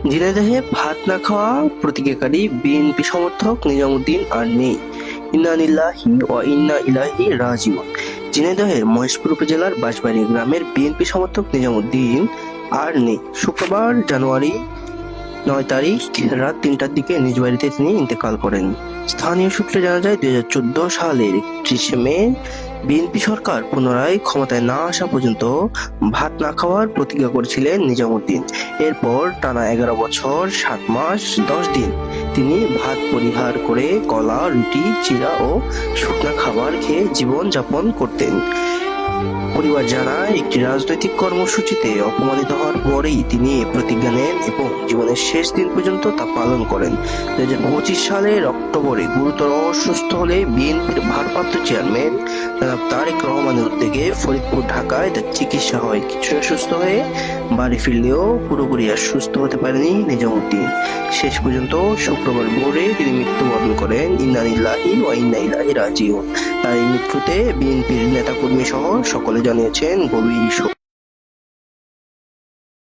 ঝিনাইদহে ভাত না খাওয়া প্রতিজ্ঞাকারী বিএনপি সমর্থক নিজামুদ্দিন আর নেই। ইন্না লিল্লাহি ওয়া ইন্না ইলাইহি রাজিউন। ঝিনাইদহের মহেশপুর উপজেলার বাঁশবাড়ি গ্রামের বিএনপি সমর্থক নিজামুদ্দিন আর নেই। শুক্রবার জানুয়ারি 9 তারিখ রাত 3টার দিকে নিজ বাড়িতে তিনি ইন্তেকাল করেন। স্থানীয় সূত্রে জানা যায় 2014 সালের 31শে মে বিএনপি সরকার পুনরায় ক্ষমতায় না আসা পর্যন্ত ভাত না খাওয়ার প্রতিজ্ঞা করেছিলেন নিজামুদ্দিন। এরপর টানা 11 বছর 7 মাস 10 দিন তিনি ভাত পরিহার করে কলা, রুটি, চিড়া ও শুকনা খাবার খেয়ে জীবন যাপন করতেন। পরিবার জানায়, একটি রাজনৈতিক কর্মসূচিতে অপমানিত হওয়ার পরেই তিনি এ প্রতিজ্ঞা নেন এবং জীবনের শেষ দিন পর্যন্ত তা পালন করেন। 2025 সালের অক্টোবরে গুরুতর অসুস্থ হলে বিএনপির ভারপ্রাপ্ত চেয়ারম্যান জনাব তারেক রহমানের উদ্যোগে ফরিদপুর, ঢাকায় তার চিকিৎসা হয়। কিছুটা সুস্থ হয়ে বাড়ি ফিরলেও পুরোপুরি আর সুস্থ হতে পারেনি নিজামুদ্দিন। শেষ পর্যন্ত শুক্রবার ভোরে তিনি মৃত্যুবরণ করেন। ইন্না লিল্লাহি ওয়া ইন্না ইলাইহি রাজিউন। তার এই মৃত্যুতে বিএনপির নেতাকর্মী সহ সকলে জানিয়েছেন গভীর শোক।